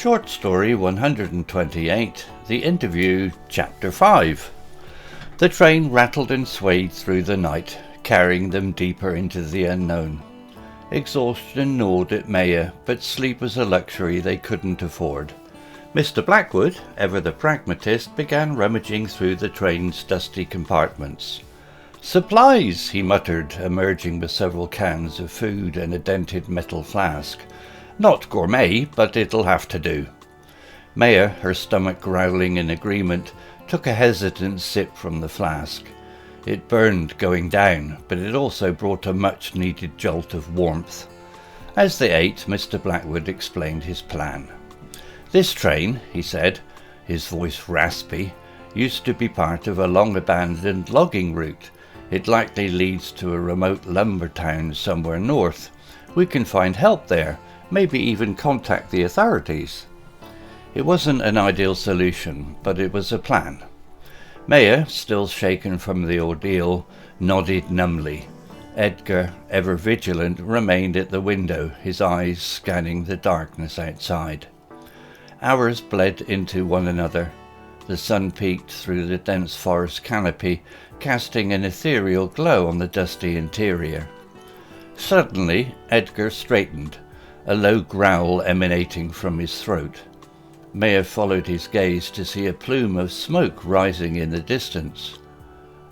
Short Story 128, The Interview, Chapter 5. The train rattled and swayed through the night, carrying them deeper into the unknown. Exhaustion gnawed at Maya, but sleep was a luxury they couldn't afford. Mr. Blackwood, ever the pragmatist, began rummaging through the train's dusty compartments. "Supplies," he muttered, emerging with several cans of food and a dented metal flask. "Not gourmet, but it'll have to do." Maya, her stomach growling in agreement, took a hesitant sip from the flask. It burned going down, but it also brought a much-needed jolt of warmth. As they ate, Mr. Blackwood explained his plan. "This train," he said, his voice raspy, "used to be part of a long-abandoned logging route. It likely leads to a remote lumber town somewhere north. We can find help there, maybe even contact the authorities." It wasn't an ideal solution, but it was a plan. Maya, still shaken from the ordeal, nodded numbly. Edgar, ever vigilant, remained at the window, his eyes scanning the darkness outside. Hours bled into one another. The sun peeked through the dense forest canopy, casting an ethereal glow on the dusty interior. Suddenly, Edgar straightened, a low growl emanating from his throat. Maya followed his gaze to see a plume of smoke rising in the distance.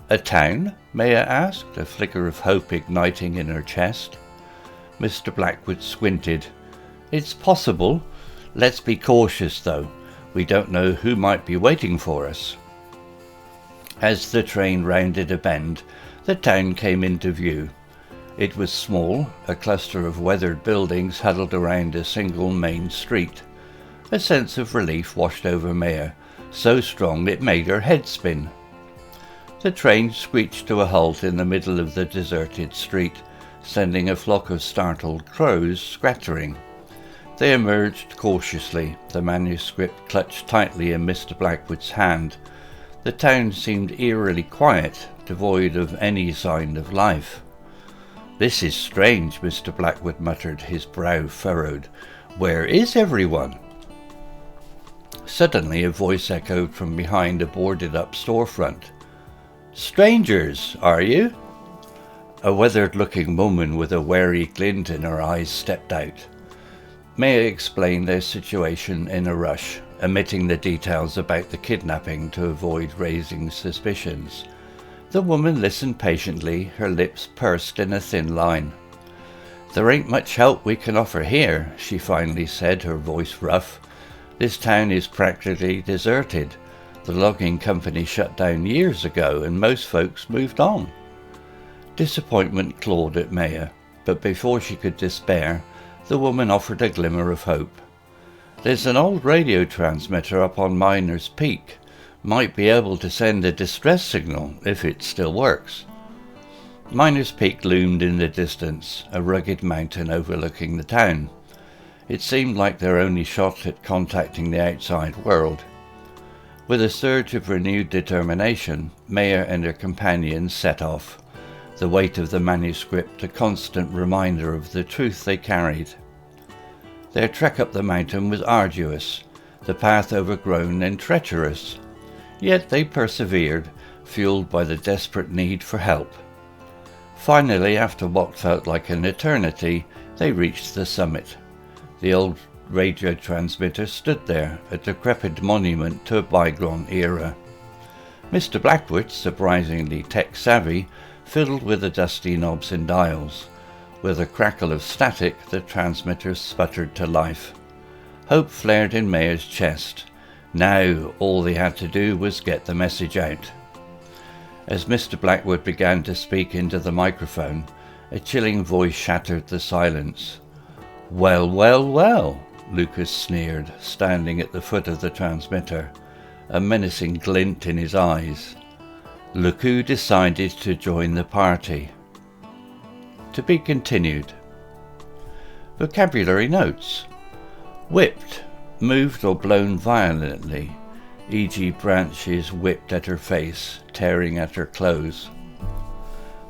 "A town?" Maya asked, a flicker of hope igniting in her chest. Mr. Blackwood squinted. "It's possible. Let's be cautious, though. We don't know who might be waiting for us." As the train rounded a bend, the town came into view. It was small, a cluster of weathered buildings huddled around a single main street. A sense of relief washed over Maya, so strong it made her head spin. The train screeched to a halt in the middle of the deserted street, sending a flock of startled crows scattering. They emerged cautiously, the manuscript clutched tightly in Mr. Blackwood's hand. The town seemed eerily quiet, devoid of any sign of life. "This is strange," Mr. Blackwood muttered, his brow furrowed. "Where is everyone?" Suddenly a voice echoed from behind a boarded-up storefront. "Strangers, are you?" A weathered-looking woman with a wary glint in her eyes stepped out. Maya explained their situation in a rush, omitting the details about the kidnapping to avoid raising suspicions. The woman listened patiently, her lips pursed in a thin line. "There ain't much help we can offer here," she finally said, her voice rough. "This town is practically deserted. The logging company shut down years ago and most folks moved on." Disappointment clawed at Maya, but before she could despair, the woman offered a glimmer of hope. "There's an old radio transmitter up on Miners Peak. Might be able to send a distress signal, if it still works." Miners Peak loomed in the distance, a rugged mountain overlooking the town. It seemed like their only shot at contacting the outside world. With a surge of renewed determination, Maya and her companions set off, the weight of the manuscript a constant reminder of the truth they carried. Their trek up the mountain was arduous, the path overgrown and treacherous. Yet they persevered, fueled by the desperate need for help. Finally, after what felt like an eternity, they reached the summit. The old radio transmitter stood there, a decrepit monument to a bygone era. Mr. Blackwood, surprisingly tech-savvy, fiddled with the dusty knobs and dials. With a crackle of static, the transmitter sputtered to life. Hope flared in Maya's chest. Now all they had to do was get the message out. As Mr. Blackwood began to speak into the microphone, a chilling voice shattered the silence. "Well, well, well," Lucas sneered, standing at the foot of the transmitter, a menacing glint in his eyes. "Look who decided to join the party." To be continued. Vocabulary notes. Whipped, moved or blown violently, e.g. branches whipped at her face, tearing at her clothes.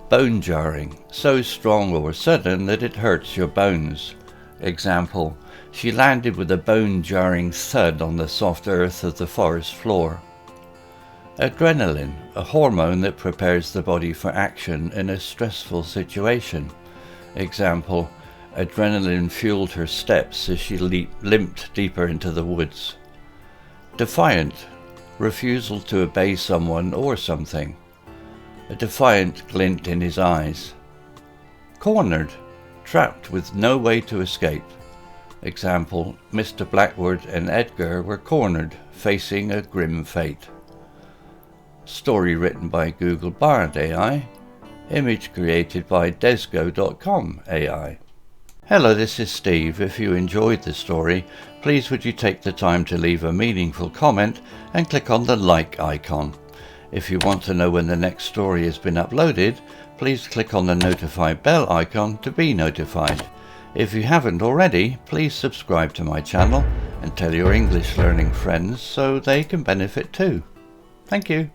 Bone jarring, so strong or sudden that it hurts your bones. Example, she landed with a bone-jarring thud on the soft earth of the forest floor. Adrenaline, a hormone that prepares the body for action in a stressful situation. Example, adrenaline fueled her steps as she limped deeper into the woods. Defiant, refusal to obey someone or something. A defiant glint in his eyes. Cornered, trapped with no way to escape. Example, Mr. Blackwood and Edgar were cornered, facing a grim fate. Story written by Google Bard AI. Image created by Desgo.com AI. Hello, this is Steve. If you enjoyed the story, please would you take the time to leave a meaningful comment and click on the like icon. If you want to know when the next story has been uploaded, please click on the notify bell icon to be notified. If you haven't already, please subscribe to my channel and tell your English learning friends so they can benefit too. Thank you.